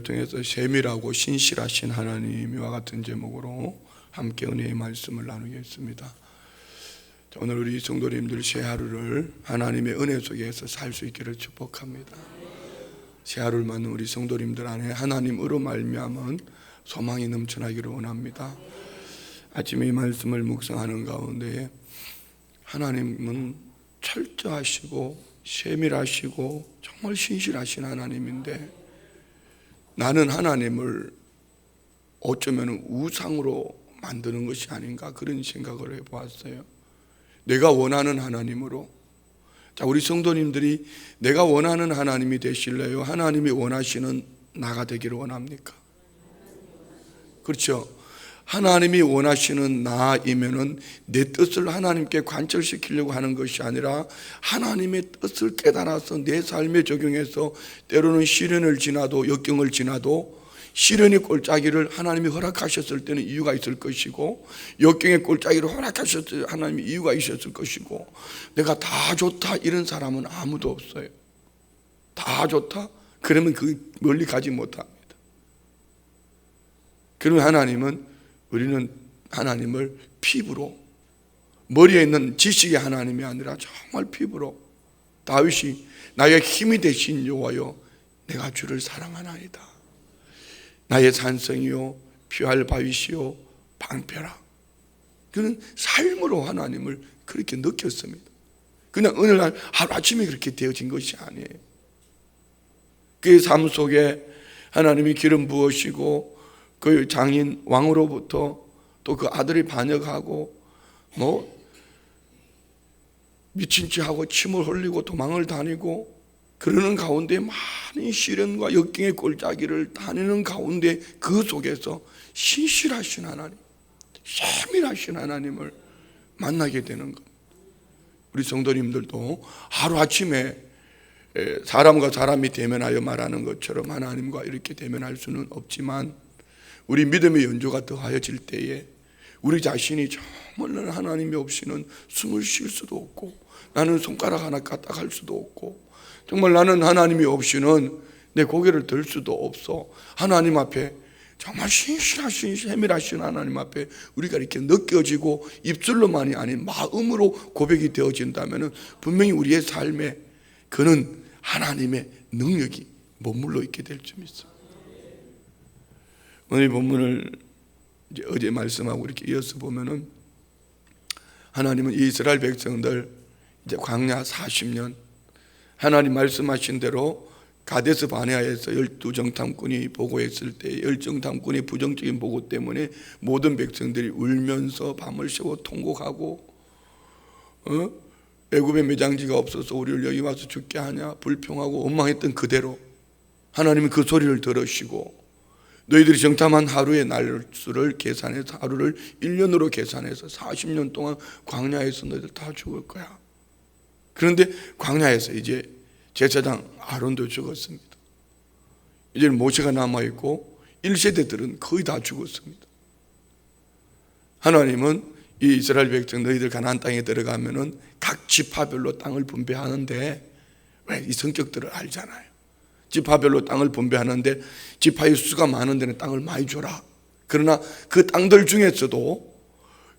통해서 세밀하고 신실하신 하나님과 같은 제목으로 함께 은혜의 말씀을 나누겠습니다. 오늘 우리 성도님들 새 하루를 하나님의 은혜 속에서 살 수 있기를 축복합니다. 새 하루를 맞는 우리 성도님들 안에 하나님으로 말미암은 소망이 넘쳐나기를 원합니다. 아침에 이 말씀을 묵상하는 가운데 하나님은 철저하시고 세밀하시고 정말 신실하신 하나님인데, 나는 하나님을 어쩌면 우상으로 만드는 것이 아닌가, 그런 생각을 해보았어요. 내가 원하는 하나님으로. 자, 우리 성도님들이 내가 원하는 하나님이 되실래요? 하나님이 원하시는 나가 되기를 원합니까? 그렇죠. 하나님이 원하시는 나이면은 내 뜻을 하나님께 관철시키려고 하는 것이 아니라 하나님의 뜻을 깨달아서 내 삶에 적용해서 때로는 시련을 지나도, 역경을 지나도, 시련의 골짜기를 하나님이 허락하셨을 때는 이유가 있을 것이고, 역경의 골짜기를 허락하셨을 때 하나님이 이유가 있었을 것이고, 내가 다 좋다 이런 사람은 아무도 없어요. 다 좋다? 그러면 그 멀리 가지 못합니다. 그러면 우리는 하나님을 피부로, 머리에 있는 지식의 하나님이 아니라 정말 피부로, 다윗이 나의 힘이 되신 여호와여 내가 주를 사랑하나이다. 나의 산성이요 피할 바위시요 방패라. 그는 삶으로 하나님을 그렇게 느꼈습니다. 그냥 어느 날 하루아침에 그렇게 되어진 것이 아니에요. 그의 삶 속에 하나님이 기름 부으시고 그 장인 왕으로부터 또 그 아들이 반역하고 미친 짓하고 침을 흘리고 도망을 다니고 그러는 가운데 많은 시련과 역경의 골짜기를 다니는 가운데 그 속에서 신실하신 하나님, 세밀하신 하나님을 만나게 되는 것. 우리 성도님들도 하루아침에 사람과 사람이 대면하여 말하는 것처럼 하나님과 이렇게 대면할 수는 없지만, 우리 믿음의 연조가 더하여질 때에 우리 자신이 정말 하나님이 없이는 숨을 쉴 수도 없고, 나는 손가락 하나 까딱할 수도 없고, 정말 나는 하나님이 없이는 내 고개를 들 수도 없어. 하나님 앞에 정말 신실하신 세밀하신 하나님 앞에 우리가 이렇게 느껴지고 입술로만이 아닌 마음으로 고백이 되어진다면 분명히 우리의 삶에 그는 하나님의 능력이 머물러 있게 될 점 있습니다. 오늘 본문을 이제 어제 말씀하고 이렇게 이어서 보면은, 하나님은 이스라엘 백성들 이제 광야 40년 하나님 말씀하신 대로 가데스 바네아에서 12정탐꾼이 보고했을 때 10정탐꾼의 부정적인 보고 때문에 모든 백성들이 울면서 밤을 새고 통곡하고, 애굽에 매장지가 없어서 우리를 여기 와서 죽게 하냐 불평하고 원망했던 그대로 하나님은 그 소리를 들으시고, 너희들이 정탐한 하루의 날수를 계산해서 하루를 1년으로 계산해서 40년 동안 광야에서 너희들 다 죽을 거야. 그런데 광야에서 이제 제사장 아론도 죽었습니다. 이제는 모세가 남아있고 1세대들은 거의 다 죽었습니다. 하나님은 이 이스라엘 백성 너희들 가나안 땅에 들어가면은 각 지파별로 땅을 분배하는데, 왜? 이 성격들을 알잖아요. 지파별로 땅을 분배하는데 지파의 수가 많은 데는 땅을 많이 줘라. 그러나 그 땅들 중에서도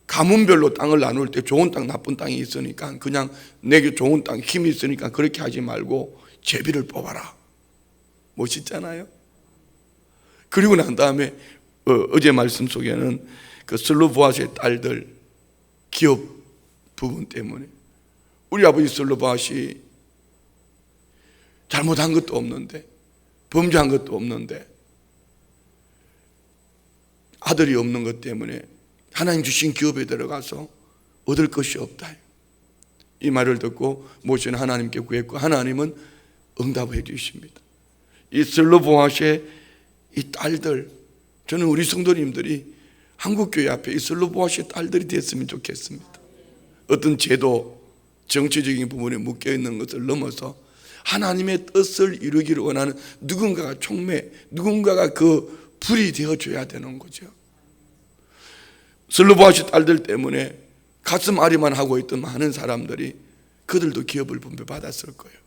가문별로 땅을 나눌 때 좋은 땅 나쁜 땅이 있으니까 그냥 내게 좋은 땅 힘이 있으니까 그렇게 하지 말고 제비를 뽑아라. 멋있잖아요. 그리고 난 다음에 어제 말씀 속에는 그 슬로보아스의 딸들 기업 부분 때문에, 우리 아버지 슬로보아스이 잘못한 것도 없는데, 범죄한 것도 없는데 아들이 없는 것 때문에 하나님 주신 기업에 들어가서 얻을 것이 없다. 이 말을 듣고 모세는 하나님께 구했고, 하나님은 응답해 주십니다. 이 슬로보아스의 이 딸들, 저는 우리 성도님들이 한국교회 앞에 이 슬로보아스의 딸들이 됐으면 좋겠습니다. 어떤 제도, 정치적인 부분에 묶여있는 것을 넘어서 하나님의 뜻을 이루기를 원하는 누군가가 촉매, 누군가가 그 불이 되어줘야 되는 거죠. 슬로보아스 딸들 때문에 가슴 앓이만 하고 있던 많은 사람들이 그들도 기업을 분배받았을 거예요.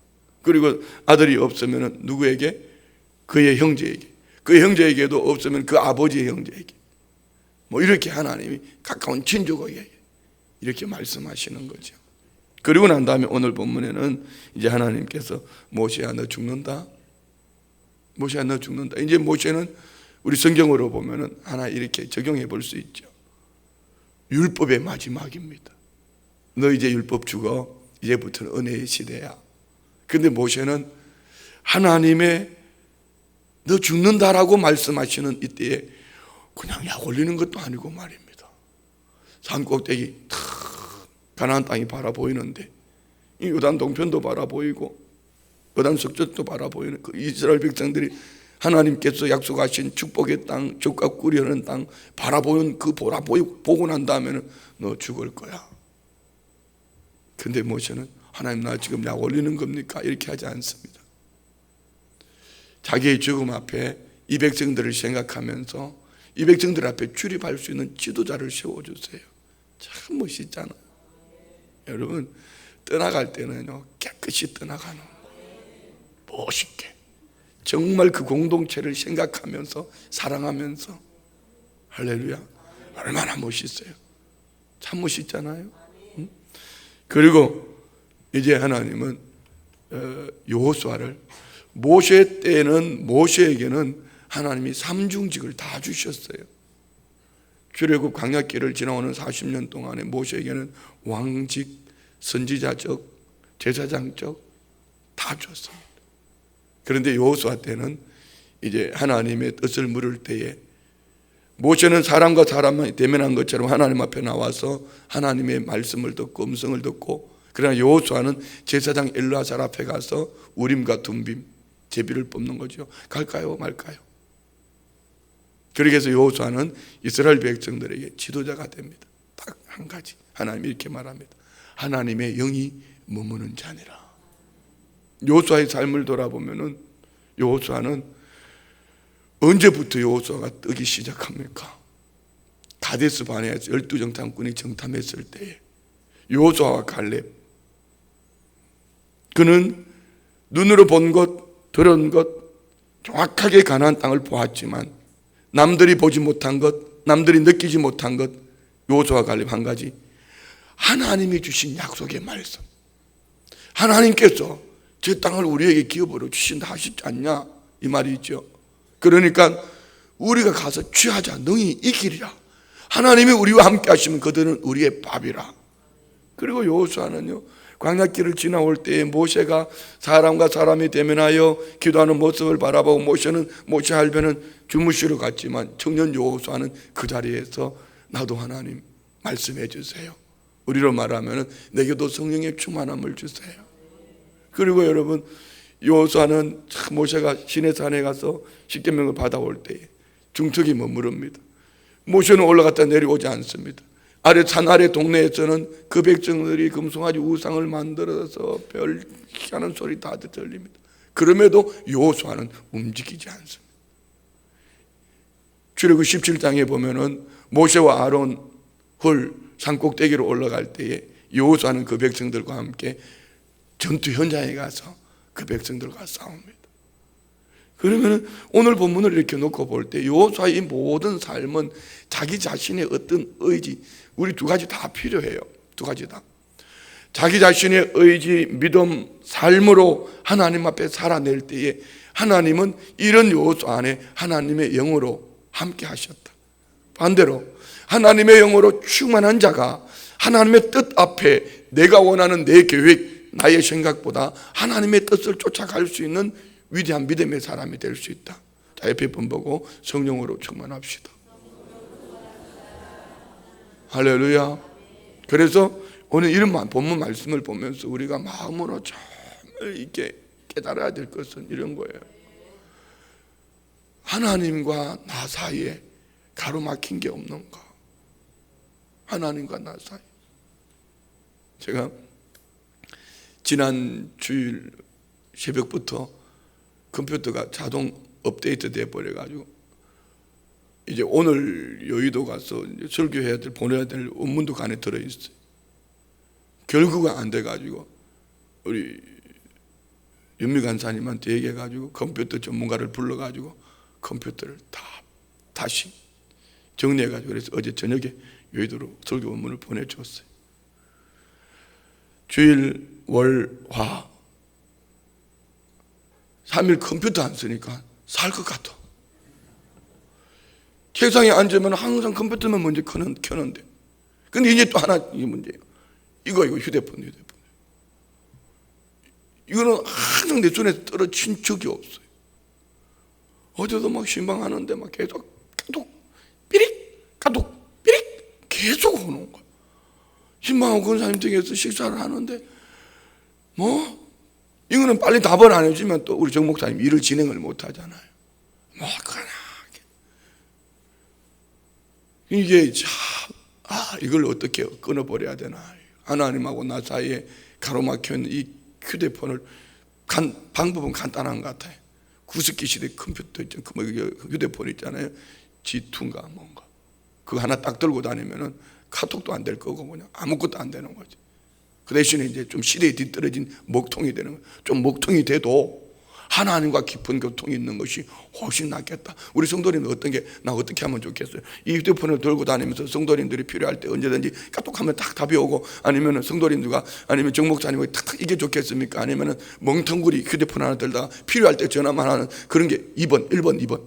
그리고 아들이 없으면 누구에게? 그의 형제에게. 그 형제에게도 없으면 그 아버지의 형제에게, 뭐 이렇게 하나님이 가까운 친족에게 이렇게 말씀하시는 거죠. 그리고 난 다음에 오늘 본문에는 이제 하나님께서 모세야 너 죽는다, 모세야 너 죽는다. 이제 모세는 우리 성경으로 보면은 하나 이렇게 적용해 볼 수 있죠. 율법의 마지막입니다. 너 이제 율법 죽어, 이제부터는 은혜의 시대야. 근데 모세는 하나님의 너 죽는다라고 말씀하시는 이때에 그냥 약 올리는 것도 아니고 말입니다. 산 꼭대기 탁 가나안 땅이 바라보이는데, 이 요단 동편도 바라보이고 요단 석전도 바라보이는 그 이스라엘 백성들이 하나님께서 약속하신 축복의 땅, 젖과 꿀이 흐르는 땅 바라보는 그 보고 난 다음에는 너 죽을 거야. 근데 모세는 하나님 나 지금 약 올리는 겁니까? 이렇게 하지 않습니다. 자기의 죽음 앞에 이 백성들을 생각하면서 이 백성들 앞에 출입할 수 있는 지도자를 세워주세요. 참 멋있잖아요. 여러분, 떠나갈 때는요 깨끗이 떠나가는 거예요. 멋있게 정말 그 공동체를 생각하면서 사랑하면서. 할렐루야. 얼마나 멋있어요. 참 멋있잖아요. 응? 그리고 이제 하나님은 여호수아를, 모세 때는 모세에게는 하나님이 삼중직을 다 주셨어요. 출애굽 광야길을 지나오는 40년 동안에 모세에게는 왕직, 선지자적, 제사장적 다 줬습니다. 그런데 여호수아 때는 이제 하나님의 뜻을 물을 때에 모세는 사람과 사람만 대면한 것처럼 하나님 앞에 나와서 하나님의 말씀을 듣고 음성을 듣고, 그러나 여호수아는 제사장 엘르아살 앞에 가서 우림과 둠빔 제비를 뽑는 거죠. 갈까요 말까요? 그렇게 해서 여호수아는 이스라엘 백성들에게 지도자가 됩니다. 딱 한 가지, 하나님이 이렇게 말합니다. 하나님의 영이 머무는 자니라. 여호수아의 삶을 돌아보면은 여호수아는 언제부터 여호수아가 뜨기 시작합니까? 가데스 바네아에서 12정탐꾼이 정탐했을 때에 여호수아와 갈렙, 그는 눈으로 본 것, 들은 것, 정확하게 가나안 땅을 보았지만 남들이 보지 못한 것, 남들이 느끼지 못한 것, 여호수아와 갈렙 한 가지, 하나님이 주신 약속의 말씀. 하나님께서 저 땅을 우리에게 기업으로 주신다 하시지 않냐, 이 말이죠. 그러니까 우리가 가서 취하자, 능히 이기리라. 하나님이 우리와 함께 하시면 그들은 우리의 밥이라. 그리고 여호수아는요 광야길을 지나올 때에 모세가 사람과 사람이 대면하여 기도하는 모습을 바라보고 모세 할배는 주무시러 갔지만 청년 여호수아는 그 자리에서 나도 하나님 말씀해 주세요. 우리로 말하면 내게도 성령의 충만함을 주세요. 그리고 여러분, 여호수아는 모세가 시내산에 가서 십계명을 받아올 때에 중턱이 머무릅니다. 모세는 올라갔다 내려오지 않습니다. 아래 산 아래 동네에서는 그 백성들이 금송아지 우상을 만들어서 별 희한한 소리 다 들립니다. 그럼에도 여호수아는 움직이지 않습니다. 출애굽 17장에 보면은 모세와 아론 홀 산꼭대기로 올라갈 때에 여호수아는 그 백성들과 함께 전투 현장에 가서 그 백성들과 싸웁니다. 그러면 오늘 본문을 이렇게 놓고 볼 때 여호수아의 모든 삶은 자기 자신의 어떤 의지, 우리 두 가지 다 필요해요. 두 가지 다. 자기 자신의 의지, 믿음, 삶으로 하나님 앞에 살아낼 때에 하나님은 이런 여호수아 안에 하나님의 영으로 함께 하셨다. 반대로 하나님의 영으로 충만한 자가 하나님의 뜻 앞에 내가 원하는 내 계획, 나의 생각보다 하나님의 뜻을 쫓아갈 수 있는 위대한 믿음의 사람이 될 수 있다. 자, 옆에 분 보고 성령으로 충만합시다. 할렐루야. 그래서 오늘 이런 본문 말씀을 보면서 우리가 마음으로 정말 있게 깨달아야 될 것은 이런 거예요. 하나님과 나 사이에 가로막힌 게 없는가? 하나님과 나 사이. 제가 지난 주일 새벽부터 컴퓨터가 자동 업데이트 돼 버려가지고 이제 오늘 여의도 가서 이제 설교해야 될, 보내야 될 원문도 그 안에 들어있어요. 결국은 안 돼가지고 우리 윤미 간사님한테 얘기해가지고 컴퓨터 전문가를 불러가지고 컴퓨터를 다시 정리해가지고 그래서 어제 저녁에 여의도로 설교 원문을 보내줬어요. 주일, 월, 화 3일 컴퓨터 안 쓰니까 살 것 같아. 책상에 앉으면 항상 컴퓨터만 먼저 켜는데, 근데 이제 또 하나 이 문제예요. 이거 휴대폰. 이거는 항상 내 손에서 떨어진 적이 없어요. 어제도 막 신방하는데 막 계속 까독 삐릭 계속 오는 거야. 신방하고 권사님 댁에서 식사를 하는데 이거는 빨리 답을 안 해주면 또 우리 정 목사님 일을 진행을 못 하잖아요. 이게 참 이걸 어떻게 끊어버려야 되나. 하나님하고 나 사이에 가로막혀있는 이 휴대폰을 방법은 간단한 것 같아요. 구석기 시대 컴퓨터 휴대폰 있잖아요. G2인가 뭔가 그거 하나 딱 들고 다니면은 카톡도 안 될 거고 그냥 아무것도 안 되는 거지. 그 대신에 이제 좀 시대에 뒤떨어진 먹통이 되는 거예요. 좀 먹통이 돼도 하나님과 깊은 교통이 있는 것이 훨씬 낫겠다. 우리 성도님들 어떻게 하면 좋겠어요? 이 휴대폰을 들고 다니면서 성도님들이 필요할 때 언제든지 까똑하면 딱 답이 오고, 아니면 성도님들과 아니면 정목사님이 탁 이게 좋겠습니까? 아니면 멍텅구리 휴대폰 하나 들다가 필요할 때 전화만 하는 그런 게 1번 2번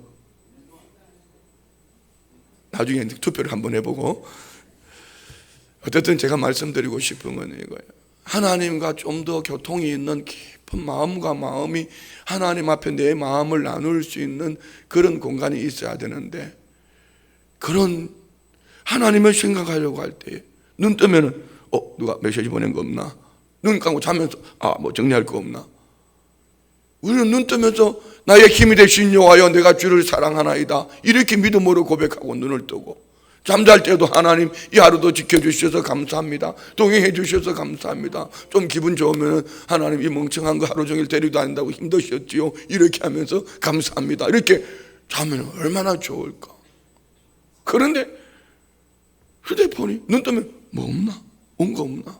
나중에 투표를 한번 해보고. 어쨌든 제가 말씀드리고 싶은 건 이거예요. 하나님과 좀 더 교통이 있는 깊은 마음과 마음이 하나님 앞에 내 마음을 나눌 수 있는 그런 공간이 있어야 되는데, 그런 하나님을 생각하려고 할 때 눈 뜨면은 누가 메시지 보낸 거 없나? 눈 감고 자면서 뭐 정리할 거 없나? 우리는 눈 뜨면서 나의 힘이 되신 여호와여 내가 주를 사랑하나이다 이렇게 믿음으로 고백하고 눈을 뜨고, 잠잘 때도 하나님 이 하루도 지켜주셔서 감사합니다. 동행해 주셔서 감사합니다. 좀 기분 좋으면 하나님 이 멍청한 거 하루 종일 데리고 다닌다고 힘드셨지요 이렇게 하면서 감사합니다. 이렇게 자면 얼마나 좋을까. 그런데 휴대폰이 눈 뜨면 뭐 없나? 온 거 없나?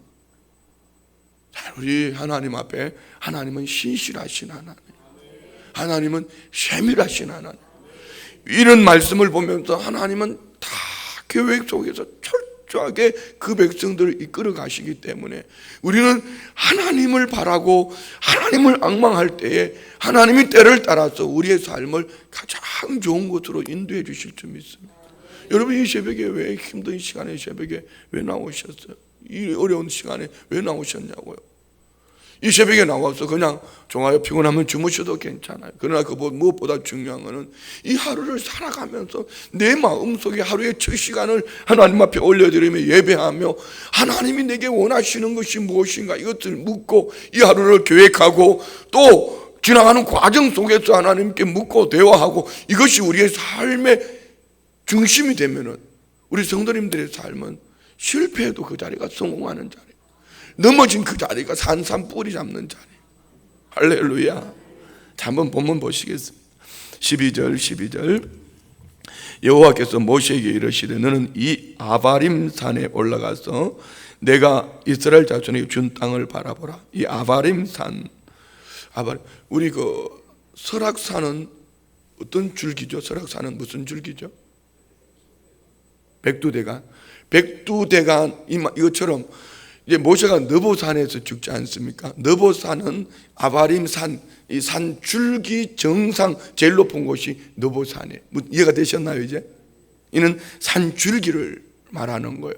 자, 우리 하나님 앞에 하나님은 신실하신 하나님, 하나님은 세밀하신 하나님. 이런 말씀을 보면서 하나님은 다 계획 속에서 철저하게 그 백성들을 이끌어 가시기 때문에 우리는 하나님을 바라고 하나님을 앙망할 때에 하나님이 때를 따라서 우리의 삶을 가장 좋은 곳으로 인도해 주실 줄 믿습니다. 여러분 이 새벽에 왜 힘든 시간에 새벽에 왜 나오셨어요? 이 어려운 시간에 왜 나오셨냐고요? 이 새벽에 나와서 그냥 종아요 피곤하면 주무셔도 괜찮아요. 그러나 그 무엇보다 중요한 것은 이 하루를 살아가면서 내 마음속에 하루의 첫 시간을 하나님 앞에 올려드리며 예배하며 하나님이 내게 원하시는 것이 무엇인가 이것을 묻고 이 하루를 계획하고 또 지나가는 과정 속에서 하나님께 묻고 대화하고, 이것이 우리의 삶의 중심이 되면은 우리 성도님들의 삶은 실패해도 그 자리가 성공하는 자리, 넘어진 그 자리가 산산 뿌리 잡는 자리. 할렐루야. 자, 한번 본문 보시겠습니다. 12절 여호와께서 모세에게 이르시되 너는 이 아바림 산에 올라가서 내가 이스라엘 자손에게 준 땅을 바라보라. 이 아바림 산, 우리 그 설악산은 어떤 줄기죠? 설악산은 무슨 줄기죠? 백두대간 이것처럼 이제 모세가 느보산에서 죽지 않습니까? 느보산은 아바림산, 이 산 줄기 정상 제일 높은 곳이 느보산이에요. 이해가 되셨나요 이제? 이는 산 줄기를 말하는 거예요.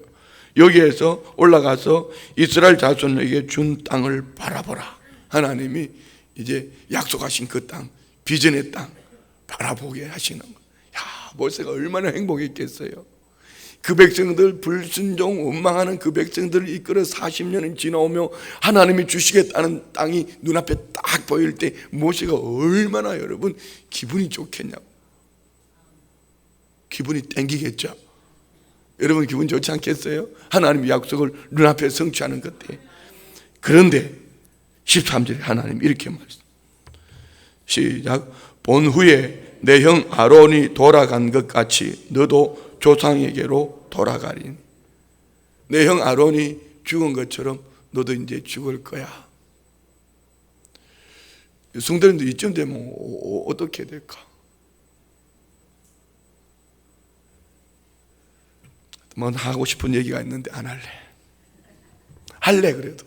여기에서 올라가서 이스라엘 자손에게 준 땅을 바라보라. 하나님이 이제 약속하신 그 땅, 비전의 땅 바라보게 하시는 거예요. 모세가 얼마나 행복했겠어요. 그 백성들 불순종 원망하는 그 백성들을 이끌어 40년이 지나오며 하나님이 주시겠다는 땅이 눈앞에 딱 보일 때 모세가 얼마나 여러분 기분이 좋겠냐고. 기분이 땡기겠죠. 여러분 기분 좋지 않겠어요? 하나님의 약속을 눈앞에 성취하는 것 때. 그런데 13절에 하나님 이렇게 말씀, 시작. 본후에 내 형 아론이 돌아간 것 같이 너도 조상에게로 돌아가린. 내 형 아론이 죽은 것처럼 너도 이제 죽을 거야. 성도님들 이쯤 되면 어떻게 될까? 뭐 하고 싶은 얘기가 있는데 안 할래. 할래 그래도.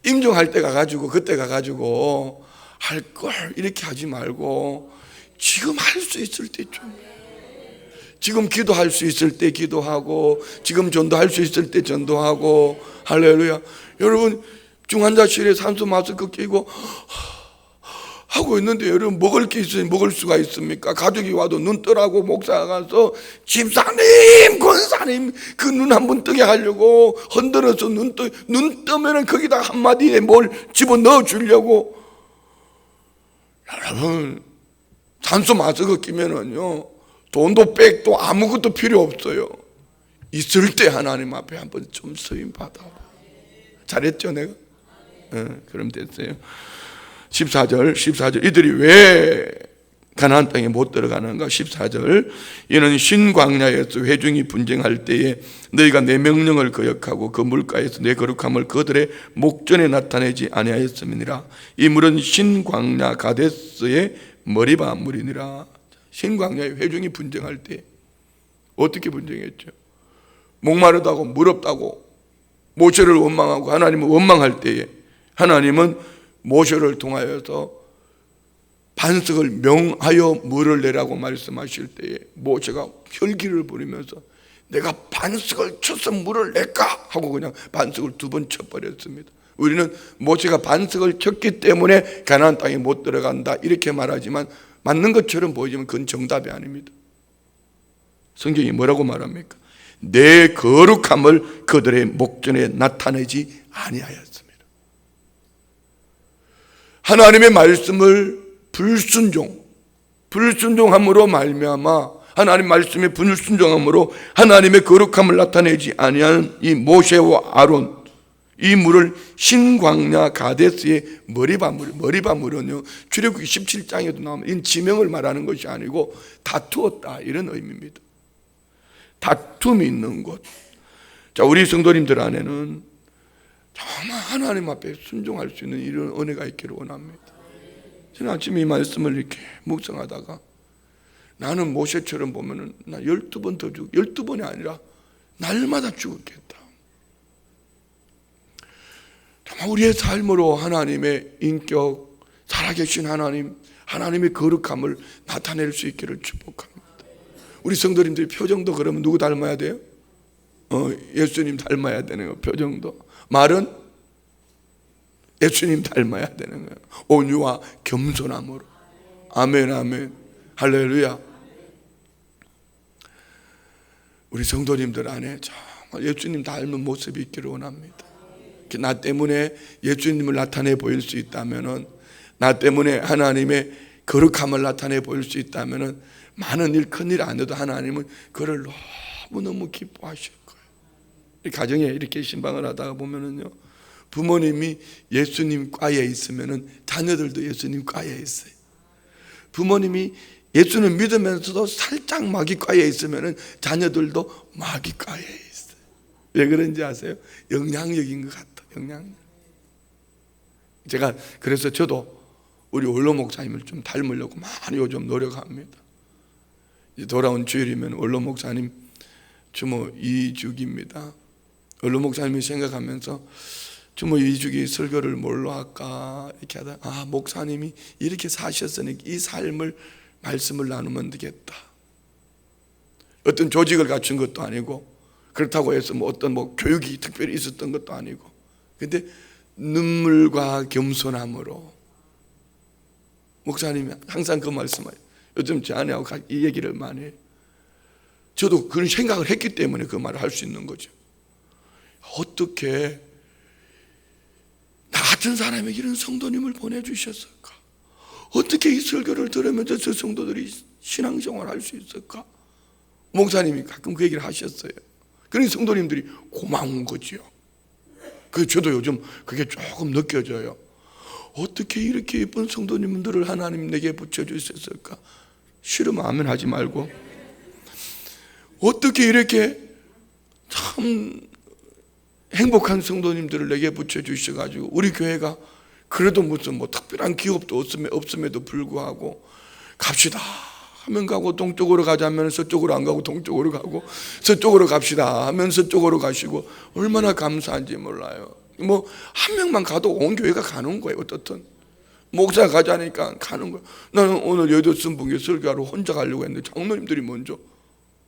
임종할 때 가가지고 그때 가가지고 할 걸 이렇게 하지 말고 지금 할 수 있을 때 좀, 지금 기도할 수 있을 때 기도하고 지금 전도할 수 있을 때 전도하고. 할렐루야. 여러분 중환자실에 산소 마스크 끼고 하고 있는데 여러분 먹을 게 있으니 먹을 수가 있습니까? 가족이 와도 눈 뜨라고 목사가 가서 집사님 권사님 그 눈 한 번 뜨게 하려고 흔들어서 눈 뜨면은 거기다 한마디에 뭘 집어넣어 주려고. 여러분 산소 마스크 끼면은요 돈도 백도 아무것도 필요 없어요. 있을 때 하나님 앞에 한번 좀 쓰임 받아. 잘했죠 내가? 그럼 됐어요. 14절 이들이 왜 가나안 땅에 못 들어가는가? 14절 이는 신광야에서 회중이 분쟁할 때에 너희가 내 명령을 거역하고 그 물가에서 내 거룩함을 그들의 목전에 나타내지 아니하였음이니라. 이 물은 신광야 가데스의 머리바 물이니라. 신광야에 회중이 분쟁할 때 어떻게 분쟁했죠? 목마르다고 물 없다고 모세를 원망하고 하나님을 원망할 때에 하나님은 모세를 통하여서 반석을 명하여 물을 내라고 말씀하실 때에 모세가 혈기를 부리면서 내가 반석을 쳐서 물을 낼까? 하고 그냥 반석을 2번 쳐버렸습니다. 우리는 모세가 반석을 쳤기 때문에 가나안 땅에 못 들어간다 이렇게 말하지만 맞는 것처럼 보이지만 그건 정답이 아닙니다. 성경이 뭐라고 말합니까? 내 거룩함을 그들의 목전에 나타내지 아니하였습니다. 하나님의 말씀을 불순종함으로 말미암아 하나님 말씀에 불순종함으로 하나님의 거룩함을 나타내지 아니한 이 모세와 아론, 이 물을 신광야 가데스의 머리바물은요 출애굽기 17장에도 나오면 이 지명을 말하는 것이 아니고 다투었다 이런 의미입니다. 다툼이 있는 곳. 자, 우리 성도님들 안에는 정말 하나님 앞에 순종할 수 있는 이런 은혜가 있기를 원합니다. 저는 아침에 이 말씀을 이렇게 묵상하다가 나는 모세처럼 보면은 나 12번 더 죽, 12번이 아니라 날마다 죽었겠다. 정말 우리의 삶으로 하나님의 인격, 살아계신 하나님의 거룩함을 나타낼 수 있기를 축복합니다. 우리 성도님들이 표정도 그러면 누구 닮아야 돼요? 예수님 닮아야 되는 거예요. 표정도. 말은 예수님 닮아야 되는 거예요. 온유와 겸손함으로. 아멘 아멘 할렐루야. 우리 성도님들 안에 정말 예수님 닮은 모습이 있기를 원합니다. 나 때문에 예수님을 나타내 보일 수 있다면은, 나 때문에 하나님의 거룩함을 나타내 보일 수 있다면은 많은 일, 큰 일 안 해도 하나님은 그를 너무너무 기뻐하실 거예요. 이 가정에 이렇게 신방을 하다가 보면은요, 부모님이 예수님 과에 있으면은 자녀들도 예수님 과에 있어요. 부모님이 예수는 믿으면서도 살짝 마귀과에 있으면은 자녀들도 마귀과에 있어요. 왜 그런지 아세요? 영향력인 것 같아요. 영향력. 제가 그래서 저도 우리 원로 목사님을 좀 닮으려고 많이 요즘 노력합니다. 이제 돌아온 주일이면 원로 목사님 주모 2주기입니다. 원로 목사님이 생각하면서 주모 2주기 설교를 뭘로 할까 이렇게 하다가 목사님이 이렇게 사셨으니 이 삶을 말씀을 나누면 되겠다. 어떤 조직을 갖춘 것도 아니고 그렇다고 해서 어떤 교육이 특별히 있었던 것도 아니고, 근데 눈물과 겸손함으로 목사님이 항상 그 말씀을, 요즘 제 아내하고 이 얘기를 많이 해요. 저도 그런 생각을 했기 때문에 그 말을 할 수 있는 거죠. 어떻게 나 같은 사람에게 이런 성도님을 보내주셨을까? 어떻게 이 설교를 들으면서 저 성도들이 신앙생활을 할 수 있을까? 목사님이 가끔 그 얘기를 하셨어요. 그런 성도님들이 고마운 거지요. 그 저도 요즘 그게 조금 느껴져요. 어떻게 이렇게 예쁜 성도님들을 하나님 내게 붙여주셨을까? 싫으면 아멘 하지 말고, 어떻게 이렇게 참 행복한 성도님들을 내게 붙여주셔가지고 우리 교회가 그래도 무슨 특별한 기업도 없음에도 불구하고 갑시다 하면 가고, 동쪽으로 가자면 서쪽으로 안 가고 동쪽으로 가고, 서쪽으로 갑시다 하면 서쪽으로 가시고, 얼마나 감사한지 몰라요. 뭐 한 명만 가도 온 교회가 가는 거예요. 어떻든 목사 가자니까 가는 거예요. 나는 오늘 여의도 순복음교회 설교하러 혼자 가려고 했는데 장로님들이 먼저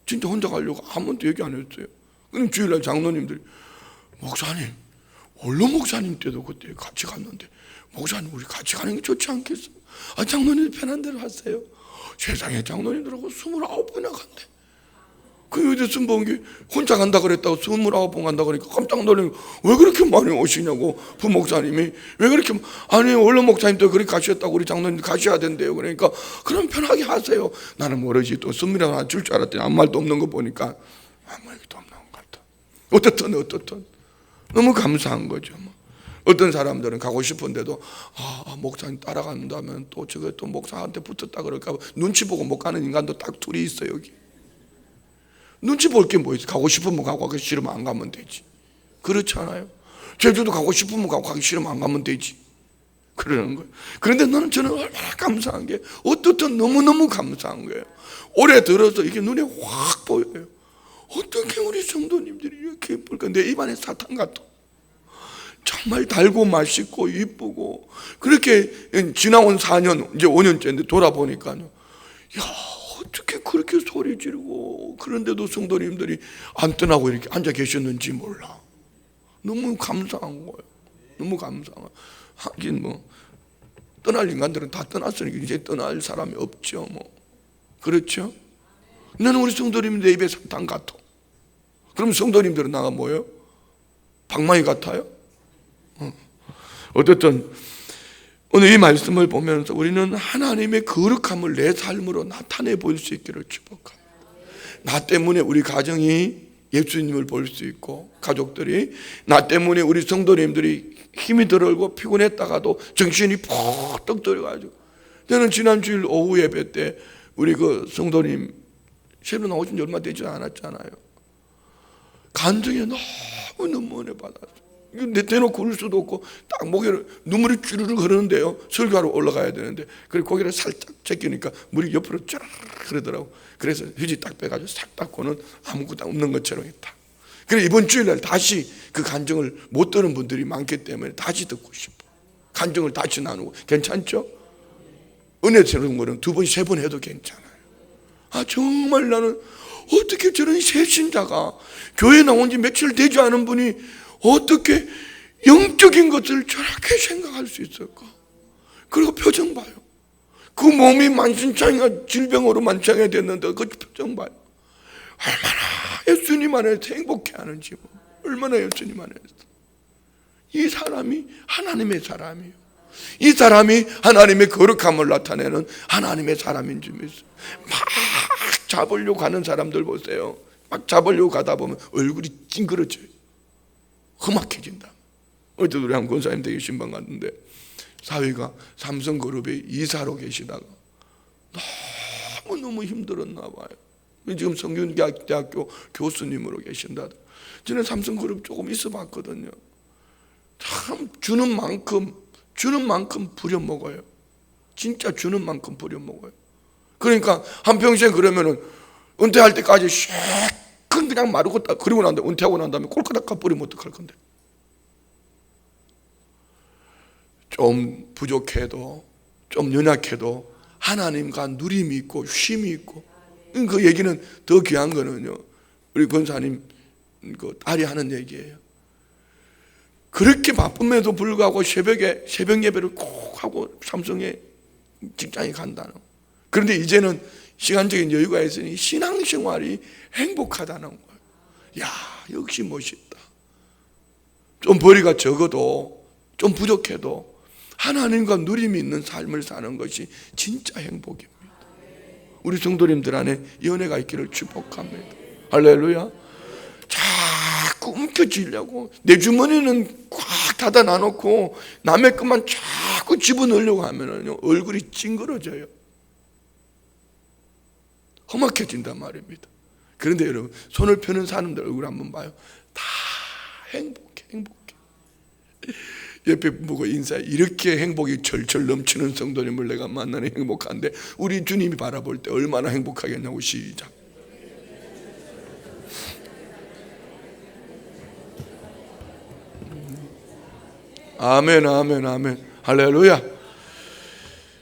진짜 혼자 가려고 아무도 얘기 안 했어요. 그럼 주일날 장로님들이 목사님, 원로 목사님 때도 그때 같이 갔는데 목사님 우리 같이 가는 게 좋지 않겠어요? 아, 장로님 편한 대로 하세요. 세상에 장로님들하고 29번이나 간대. 그 여의도 순복음교회 혼자 간다 그랬다고 29번 간다 그러니까 깜짝 놀라요. 왜 그렇게 많이 오시냐고. 부목사님이 왜 그렇게, 아니 원로 목사님도 그렇게 가셨다고 우리 장로님 가셔야 된대요. 그러니까 그럼 편하게 하세요. 나는 모르지, 또 선물이라도 하나 줄 줄 알았더니 아무 말도 없는 거 보니까 아무 말도 없는 것 같아. 어떻든 너무 감사한 거죠. 어떤 사람들은 가고 싶은데도 목사님 따라간다면 또 저거 또 목사한테 붙었다 그럴까 봐 눈치 보고 못 가는 인간도 딱 둘이 있어요. 여기 눈치 볼 게 뭐 있어? 가고 싶으면 가고 가기 싫으면 안 가면 되지. 그렇지 않아요? 제주도 가고 싶으면 가고 가기 싫으면 안 가면 되지. 그러는 거예요. 그런데 저는 얼마나 감사한 게, 어떻든 너무너무 감사한 거예요. 올해 들어서 이게 눈에 확 보여요. 어떻게 우리 성도님들이 이렇게 예쁠까? 내 입안에 사탕 같아. 정말 달고 맛있고 이쁘고, 그렇게 지나온 4년, 이제 5년째인데 돌아보니까요, 야, 어떻게 그렇게 소리 지르고 그런데도 성도님들이 안 떠나고 이렇게 앉아 계셨는지 몰라. 너무 감사한 거예요. 너무 감사한 거예요. 하긴 뭐 떠날 인간들은 다 떠났으니까 이제 떠날 사람이 없죠. 뭐 그렇죠? 나는 우리 성도님들 내 입에 사탕 같아. 그럼 성도님들은 나가 뭐예요? 방망이 같아요? 어쨌든 오늘 이 말씀을 보면서 우리는 하나님의 거룩함을 내 삶으로 나타내 보일 수 있기를 축복합니다. 나 때문에 우리 가정이 예수님을 볼 수 있고, 가족들이, 나 때문에 우리 성도님들이 힘이 들어오고 피곤했다가도 정신이 푹 들어가지고. 저는 지난 주일 오후 예배 때 우리 그 성도님 새로 나오신 지 얼마 되지 않았잖아요. 간증에 너무 은혜 받았어요. 대놓고 울 수도 없고 딱 목에 눈물이 쭈르륵 흐르는데요, 설교하러 올라가야 되는데 그리고 고개를 살짝 제끼니까 물이 옆으로 쫙 흐르더라고. 그래서 휴지 딱 빼가지고 싹 닦고는 아무것도 없는 것처럼 했다. 그래서 이번 주일날 다시 그 간증을 못 들은 분들이 많기 때문에 다시 듣고 싶어. 간증을 다시 나누고. 괜찮죠? 은혜스러운 거는 2번, 3번 해도 괜찮아요. 정말 나는 어떻게 저런 새신자가 교회 나온 지 며칠 되지 않은 분이 어떻게 영적인 것을 저렇게 생각할 수 있을까? 그리고 표정 봐요. 그 몸이 만신창이가 질병으로 만창이 됐는데 그 표정 봐요. 얼마나 예수님 안에서 행복해하는지, 얼마나 예수님 안에서. 이 사람이 하나님의 사람이에요. 이 사람이 하나님의 거룩함을 나타내는 하나님의 사람인 줄 믿어요. 막 잡으려고 가는 사람들 보세요. 막 잡으려고 가다 보면 얼굴이 찡그러져요. 험악해진다. 어제도 우리 한 권사님 되게 신방 갔는데 사위가 삼성그룹에 이사로 계시다가 너무너무 힘들었나 봐요. 지금 성균대학교 교수님으로 계신다. 저는 삼성그룹 조금 있어 봤거든요. 참 주는 만큼 부려먹어요. 진짜 주는 만큼 부려먹어요. 그러니까 한평생 그러면은 은퇴할 때까지 그냥 마르고 딱, 그리고 난 다음에 은퇴하고 난 다음에 꼴까닥 가버리면 어떡할 건데. 좀 부족해도, 좀 연약해도 하나님과 누림이 있고 쉼이 있고. 그 얘기는 더 귀한 거는요, 우리 권사님 그 딸이 하는 얘기예요. 그렇게 바쁨에도 불구하고 새벽 예배를 꼭 하고 삼성에 직장에 간다는. 그런데 이제는 시간적인 여유가 있으니 신앙생활이 행복하다는 거예요. 야, 역시 멋있다. 좀 벌이가 적어도, 좀 부족해도 하나님과 누림이 있는 삶을 사는 것이 진짜 행복입니다. 우리 성도님들 안에 연애가 있기를 축복합니다. 할렐루야. 자꾸 움켜쥐려고 내 주머니는 꽉 닫아 놔놓고 남의 것만 자꾸 집어넣으려고 하면은요, 얼굴이 찡그러져요. 험악해진단 말입니다. 그런데 여러분, 손을 펴는 사람들 얼굴 한번 봐요. 다 행복해. 옆에 보고 인사해. 이렇게 행복이 절절 넘치는 성도님을 내가 만나니 행복한데 우리 주님이 바라볼 때 얼마나 행복하겠냐고. 시작. 아멘, 아멘, 아멘. 할렐루야.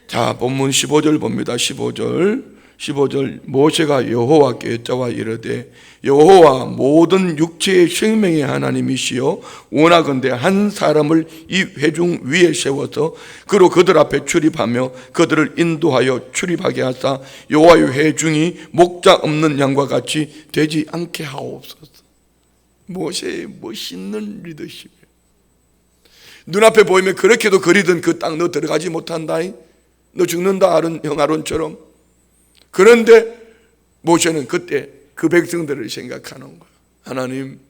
자, 본문 15절 봅니다. 15절 모세가 여호와께 여짜와 이르되 여호와 모든 육체의 생명의 하나님이시여 원하건대 한 사람을 이 회중 위에 세워서 그로 그들 앞에 출입하며 그들을 인도하여 출입하게 하사 여호와의 회중이 목자 없는 양과 같이 되지 않게 하옵소서. 모세의 멋있는 리더십이에요. 눈앞에 보이면 그렇게도 거리든 그 땅 너 들어가지 못한다, 너 죽는다, 형 아론처럼. 그런데 모세는 그때 그 백성들을 생각하는 거예요. 하나님,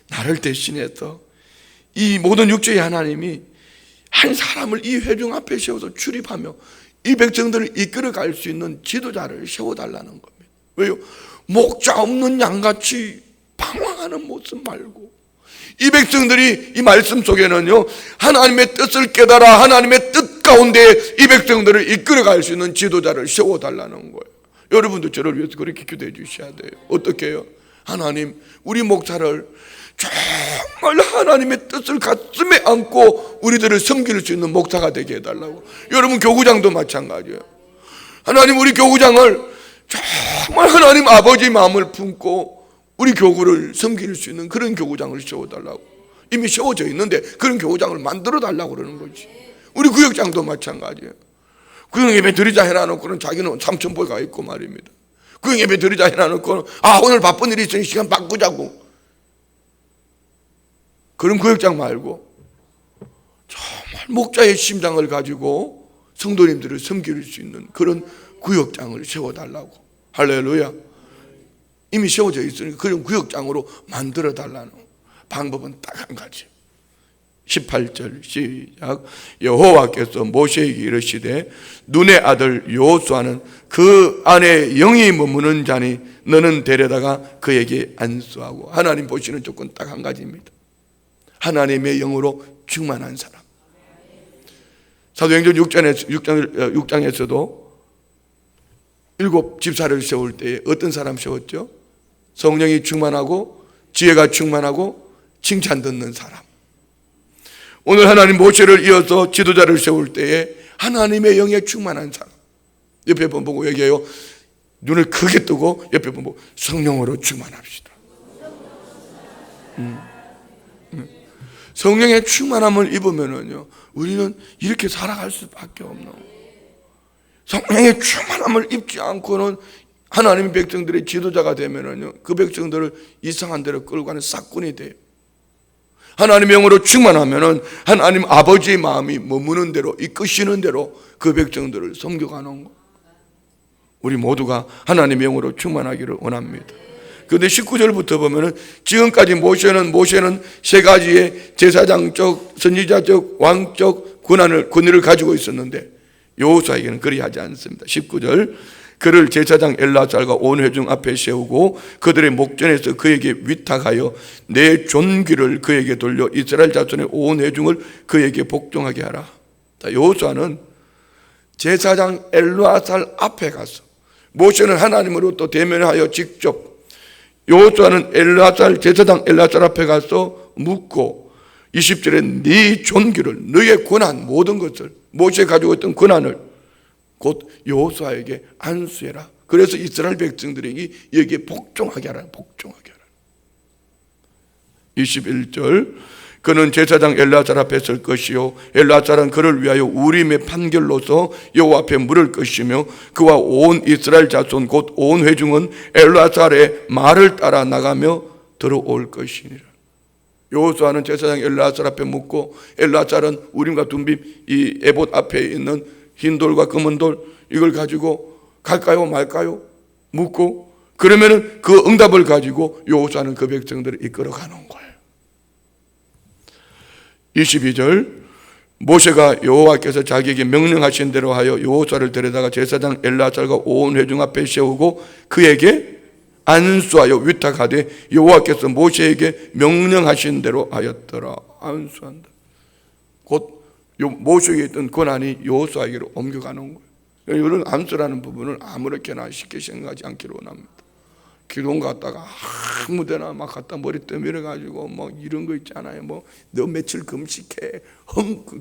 나를 대신해서 이 모든 육체의 하나님이 한 사람을 이 회중 앞에 세워서 출입하며 이 백성들을 이끌어 갈 수 있는 지도자를 세워달라는 겁니다. 왜요? 목자 없는 양같이 방황하는 모습 말고 이 백성들이 이 말씀 속에는요, 하나님의 뜻을 깨달아 하나님의 뜻 가운데 이 백성들을 이끌어 갈 수 있는 지도자를 세워달라는 거예요. 여러분도 저를 위해서 그렇게 기도해 주셔야 돼요. 어떻게 해요? 하나님, 우리 목사를 정말 하나님의 뜻을 가슴에 안고 우리들을 섬길 수 있는 목사가 되게 해달라고. 여러분, 교구장도 마찬가지예요. 하나님, 우리 교구장을 정말 하나님 아버지 마음을 품고 우리 교구를 섬길 수 있는 그런 교구장을 세워달라고. 이미 세워져 있는데 그런 교구장을 만들어 달라고 그러는 거지. 우리 구역장도 마찬가지예요. 구역예배 드리자 해놔놓고는 자기는 삼천포에 가 있고 말입니다. 구역예배 드리자 해놔놓고는 오늘 바쁜 일이 있으니 시간 바꾸자고. 그런 구역장 말고 정말 목자의 심장을 가지고 성도님들을 섬길 수 있는 그런 구역장을 세워달라고. 할렐루야. 이미 세워져 있으니까 그런 구역장으로 만들어 달라는 방법은 딱 한 가지. 18절 시작. 여호와께서 모세에게 이르시되 눈의 아들 여호수아는 그 안에 영이 머무는 자니 너는 데려다가 그에게 안수하고. 하나님 보시는 조건 딱 한 가지입니다. 하나님의 영으로 충만한 사람. 사도행전 6장에서도 7 집사를 세울 때 어떤 사람 세웠죠? 성령이 충만하고 지혜가 충만하고 칭찬 듣는 사람. 오늘 하나님 모세를 이어서 지도자를 세울 때에 하나님의 영에 충만한 사람. 옆에 번 보고 얘기해요. 눈을 크게 뜨고 옆에 번 보고 성령으로 충만합시다. 성령의 충만함을 입으면은요, 우리는 이렇게 살아갈 수밖에 없는. 성령의 충만함을 입지 않고는 하나님의 백성들의 지도자가 되면은요, 그 백성들을 이상한 데로 끌고 가는 싹군이 돼요. 하나님의 영으로 충만하면은 하나님 아버지의 마음이 머무는 대로, 이끄시는 대로 그 백성들을 섬겨가는 거. 우리 모두가 하나님의 영으로 충만하기를 원합니다. 그런데 19절부터 보면은 지금까지 모세는 세 가지의 제사장적, 선지자적, 왕적 권위를 가지고 있었는데 여호수아에게는 그리하지 않습니다. 19절 그를 제사장 엘라잘과 온 회중 앞에 세우고 그들의 목전에서 그에게 위탁하여 내 존귀를 그에게 돌려 이스라엘 자손의 온 회중을 그에게 복종하게 하라. 여호수아는 제사장 엘라살 앞에 가서, 모세는 하나님으로부터 대면하여 직접, 여호수아는 제사장 엘라살 앞에 가서 묻고 20절에 네 존귀를, 너의 권한, 모든 것을, 모세가 가지고 있던 권한을 곧 여호수아에게 안수해라. 그래서 이스라엘 백성들에게 여기에 복종하게 하라. 복종하게 하라. 21절 그는 제사장 엘라잘 앞에 설 것이요 엘라잘은 그를 위하여 우림의 판결로서 여호와 앞에 물을 것이며 그와 온 이스라엘 자손 곧 온 회중은 엘라잘의 말을 따라 나가며 들어올 것이니라. 여호수아는 제사장 엘라잘 앞에 묻고, 엘라잘은 우림과 둠빔 이 에봇 앞에 있는 흰 돌과 검은 돌 이걸 가지고 갈까요 말까요 묻고, 그러면은 그 응답을 가지고 여호수아는 그 백성들을 이끌어 가는 거예요. 22절 모세가 여호와께서 자기에게 명령하신 대로 하여 여호수아를 데려다가 제사장 엘라잘과 온 회중 앞에 세우고 그에게 안수하여 위탁하되 여호와께서 모세에게 명령하신 대로 하였더라. 안수한다. 곧 모세에게 있던 권한이 여호수아에게로 옮겨가는 거예요. 이런 안수라는 부분을 아무렇게나 쉽게 생각하지 않기를 원합니다. 기도원 갔다가 아무데나 막 갖다 머리 떠밀어 가지고 뭐 이런 거 있잖아요. 뭐 너 며칠 금식해.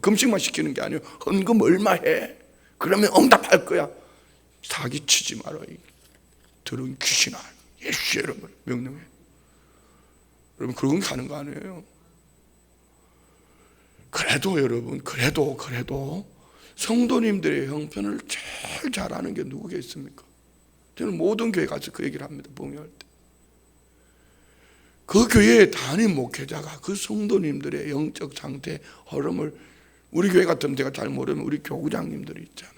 금식만 시키는 게 아니에요. 헌금 얼마 해. 그러면 응답할 거야. 사기치지 말아. 들은 귀신아. 예수 여러분 명령해. 여러분 그런 거 하는 거 아니에요. 그래도 여러분 그래도 성도님들의 형편을 제일 잘하는 게 누구겠습니까? 저는 모든 교회 가서 그 얘기를 합니다. 봉회할 때. 그 교회의 담임 목회자가 그 성도님들의 영적 상태 흐름을 우리 교회 같으면 제가 잘 모르면 우리 교구장님들이 있잖아요.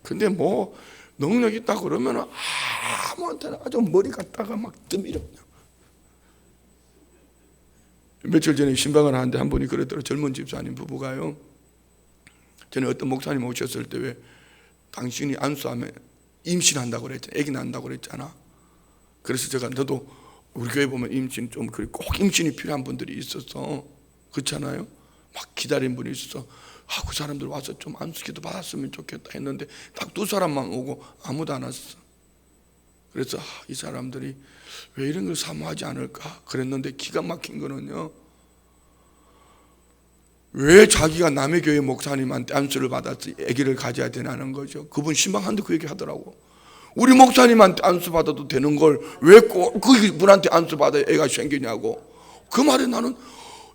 근데 뭐 능력 있다 그러면 아무한테나 아주 머리 갖다가 막 뜨밀어. 며칠 전에 신방을 하는데 한 분이 그랬더라고요. 젊은 집사님 부부가요. 전에 어떤 목사님 오셨을 때 왜 당신이 안수하면 임신한다고 그랬잖아. 아기 난다고 그랬잖아. 그래서 제가 너도 우리 교회 보면 임신 좀 꼭 임신이 필요한 분들이 있었어. 그렇잖아요. 막 기다린 분이 있어서 그 사람들 와서 좀 안수기도 받았으면 좋겠다 했는데 딱 2사람만 오고 아무도 안 왔어. 그래서 이 사람들이 왜 이런 걸 사모하지 않을까 그랬는데 기가 막힌 거는요. 왜 자기가 남의 교회 목사님한테 안수를 받아서 아기를 가져야 되냐는 거죠. 그분 신방한테 그 얘기 하더라고. 우리 목사님한테 안수 받아도 되는 걸 왜 꼭 그분한테 안수 받아야 애가 생기냐고. 그 말에 나는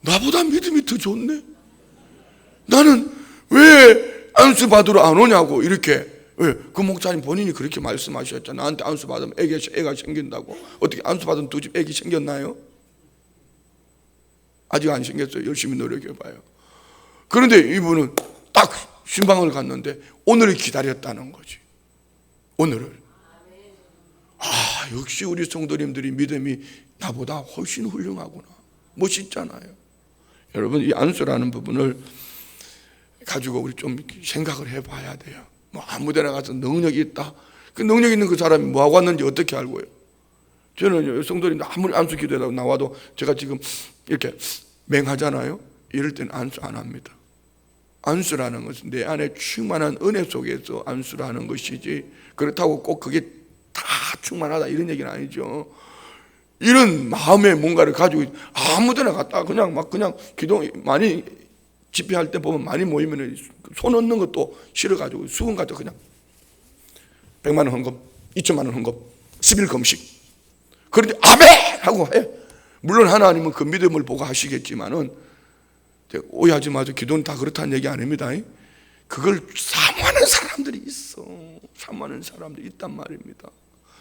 나보다 믿음이 더 좋네. 나는 왜 안수 받으러 안 오냐고. 이렇게. 왜? 그 목사님 본인이 그렇게 말씀하셨잖아. 나한테 안수 받으면 애가 생긴다고. 어떻게 안수 받은 두 집 애기 생겼나요? 아직 안 생겼어요. 열심히 노력해봐요. 그런데 이분은 딱 신방을 갔는데 오늘을 기다렸다는 거지. 오늘을. 역시 우리 성도님들이 믿음이 나보다 훨씬 훌륭하구나. 멋있잖아요. 여러분 이 안수라는 부분을 가지고 우리 좀 생각을 해봐야 돼요. 뭐 아무데나 가서 능력이 있다. 그 능력 있는 그 사람이 뭐하고 왔는지 어떻게 알고요? 저는 성도님들 아무리 안수 기도하다가 나와도 제가 지금 이렇게 맹하잖아요. 이럴 때는 안수 안 합니다. 안수라는 것은 내 안에 충만한 은혜 속에서 안수라는 것이지 그렇다고 꼭 그게 다 충만하다 이런 얘기는 아니죠. 이런 마음의 뭔가를 가지고 아무데나 갔다가 그냥 기도 많이 집회할 때 보면 많이 모이면 손 얻는 것도 싫어가지고 수건 가지고 그냥 100만 원 헌금, 2천만 원 헌금, 10일 금식. 그런데 아멘! 하고 해. 물론 하나님은 그 믿음을 보고 하시겠지만은 오해하지 마세요. 기도는 다 그렇다는 얘기 아닙니다. 그걸 사모하는 사람들이 있어. 사모하는 사람들이 있단 말입니다.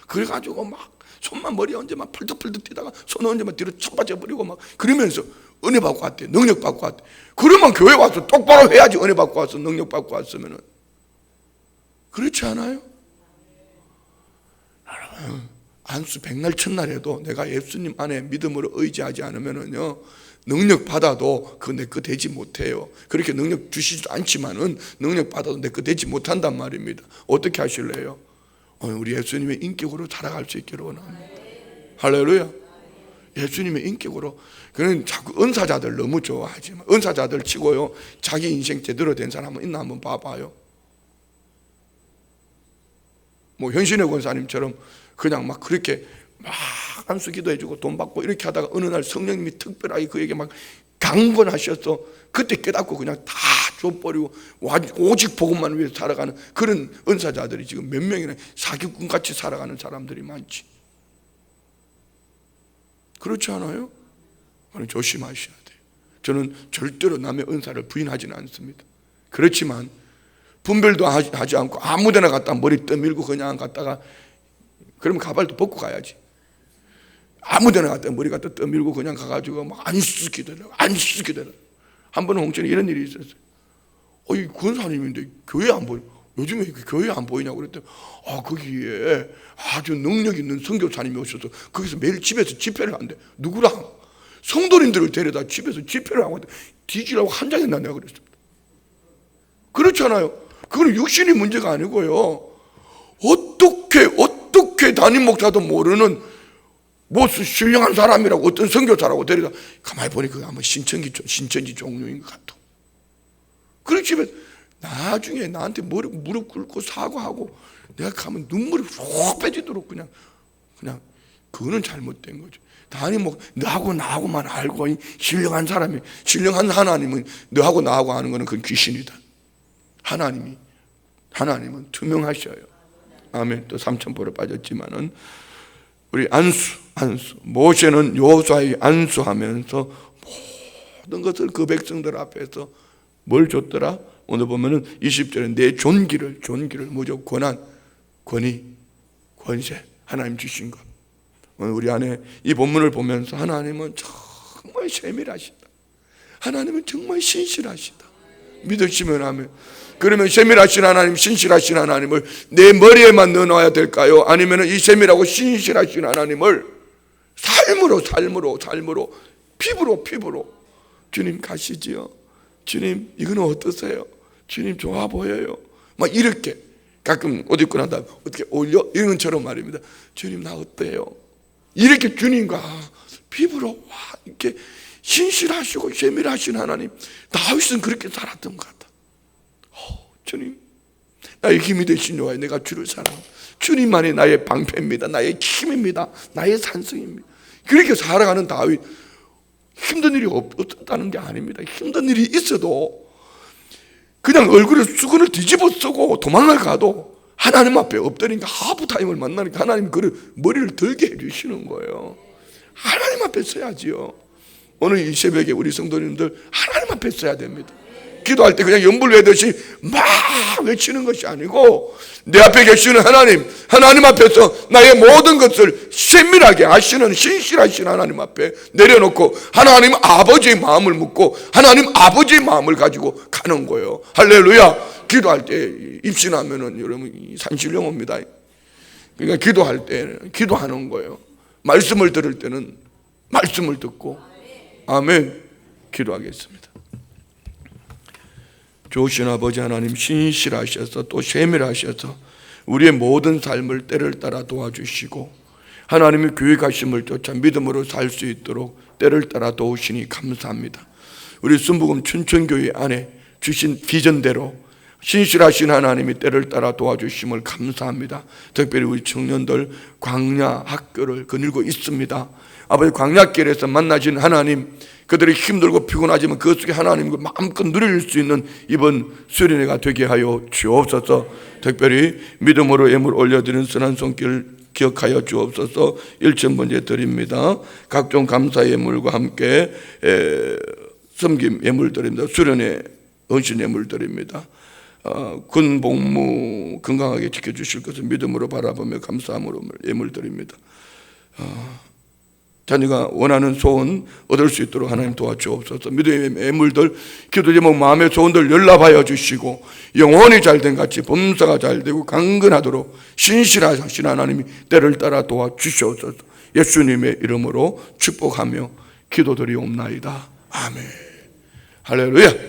그래가지고 막 손만 머리 언제 막 펄떡펄떡 뛰다가 손 언제 막 뒤로 쳐빠져 버리고 막 그러면서 은혜 받고 왔대. 능력 받고 왔대. 그러면 교회 와서 똑바로 해야지. 은혜 받고 와서 능력 받고 왔으면은. 그렇지 않아요? 안수 백날 첫날에도 내가 예수님 안에 믿음으로 의지하지 않으면은요 능력 받아도 그거 내 거 되지 못해요. 그렇게 능력 주시지도 않지만은 능력 받아도 내 거 되지 못한단 말입니다. 어떻게 하실래요? 우리 예수님의 인격으로 살아갈 수 있기를 원합니다. 할렐루야. 예수님의 인격으로. 그는 자꾸 은사자들 너무 좋아하지만 은사자들 치고요 자기 인생 제대로 된 사람은 있나 한번 봐봐요. 뭐 현신의 권사님처럼 그냥 막 그렇게 막 안수 기도해주고 돈 받고 이렇게 하다가 어느 날 성령님이 특별하게 그에게 막 강권하셔서 그때 깨닫고 그냥 다 줘버리고 오직 복음만 위해서 살아가는 그런 은사자들이 지금 몇 명이나 사기꾼같이 살아가는 사람들이 많지. 그렇지 않아요? 조심하셔야 돼요. 저는 절대로 남의 은사를 부인하지는 않습니다. 그렇지만 분별도 하지 않고 아무데나 갔다 머리 떠밀고 그냥 갔다가 그러면 가발도 벗고 가야지. 아무데나 갔다 머리 갖다 떠밀고 그냥 가가지고 막 안수 기도를 한 번은 홍천에 이런 일이 있었어요. 이 권사님인데 교회 안 보여. 요즘에 교회 안 보이냐고 그랬더니 거기에 아주 능력 있는 선교사님이 오셔서 거기서 매일 집에서 집회를 한대. 누구랑? 성도님들을 데려다 집에서 집회를 하고 뒤지라고 한장했나 내가 그랬습니다. 그렇잖아요. 그건 육신의 문제가 아니고요. 어떻게 담임 목사도 모르는 모스 신령한 사람이라고 어떤 선교사라고 데려다 가만히 보니까 아마 신천지 종류인 것 같아. 그렇지만 나중에 나한테 무릎 꿇고 사과하고 내가 가면 눈물이 훅 빼지도록 그냥 그거는 잘못된 거죠. 아니 뭐 너하고 나하고만 알고 신령한 사람이, 신령한 하나님은 너하고 나하고 아는 거는 그건 귀신이다. 하나님은 투명하셔요. 아멘. 또 삼천포로 빠졌지만은 우리 안수 모세는 여호수아에게 안수하면서 모든 것을 그 백성들 앞에서 뭘 줬더라? 오늘 보면은 20절에 내 존귀를 뭐죠? 권한, 권위, 권세 하나님 주신 것. 오늘 우리 안에 이 본문을 보면서 하나님은 정말 세밀하시다. 하나님은 정말 신실하시다. 믿으시면 하면. 그러면 세밀하신 하나님, 신실하신 하나님을 내 머리에만 넣어놔야 될까요? 아니면 이 세밀하고 신실하신 하나님을 삶으로 피부로 주님 가시지요. 주님 이거는 어떠세요? 주님 좋아 보여요. 막 이렇게 가끔 옷 입고 난 다음에 어떻게 올려? 이런 것처럼 말입니다. 주님 나 어때요? 이렇게 주님과 피부로 이렇게 신실하시고 세밀하신 하나님. 다윗은 그렇게 살았던 것 같다. 주님 나의 힘이 되신 여호와 내가 주를 사랑합니다. 주님만이 나의 방패입니다. 나의 힘입니다. 나의 산성입니다. 그렇게 살아가는 다윗 힘든 일이 없었다는 게 아닙니다. 힘든 일이 있어도 그냥 얼굴에 수건을 뒤집어 쓰고 도망을 가도 하나님 앞에 엎드리니까 하프타임을 만나니까 하나님 그 머리를 들게 해주시는 거예요. 하나님 앞에 서야지요. 오늘 이 새벽에 우리 성도님들 하나님 앞에 서야 됩니다. 기도할 때 그냥 연불 외듯이 막 외치는 것이 아니고 내 앞에 계시는 하나님 앞에서 나의 모든 것을 세밀하게 아시는 신실하신 하나님 앞에 내려놓고 하나님 아버지의 마음을 묻고 하나님 아버지의 마음을 가지고 가는 거예요. 할렐루야. 기도할 때 입신하면은 여러분 산신령 옵니다. 그러니까 기도할 때 기도하는 거예요. 말씀을 들을 때는 말씀을 듣고 아멘. 기도하겠습니다. 좋으신 아버지 하나님 신실하셔서 또 세밀하셔서 우리의 모든 삶을 때를 따라 도와주시고 하나님의 계획하심을 쫓아 믿음으로 살 수 있도록 때를 따라 도우시니 감사합니다. 우리 순복음 춘천교회 안에 주신 비전대로 신실하신 하나님이 때를 따라 도와주심을 감사합니다. 특별히 우리 청년들 광야 학교를 거닐고 있습니다. 아버지 광야길에서 만나신 하나님, 그들이 힘들고 피곤하지만 그 속에 하나님과 마음껏 누릴 수 있는 이번 수련회가 되게 하여 주옵소서. 특별히 믿음으로 예물 올려드리는 선한 손길 기억하여 주옵소서. 1,000번째 드립니다. 각종 감사 예물과 함께 섬김 예물 드립니다. 수련회 헌신 예물 드립니다. 군 복무 건강하게 지켜주실 것을 믿음으로 바라보며 감사함으로 예물 드립니다. 자녀가 원하는 소원 얻을 수 있도록 하나님 도와주옵소서. 믿음의 예물들, 기도 제목, 마음의 소원들 연락하여 주시고 영혼이 잘된 같이 범사가 잘되고 강건하도록 신실하신 하나님이 때를 따라 도와주시옵소서. 예수님의 이름으로 축복하며 기도드리옵나이다. 아멘. 할렐루야.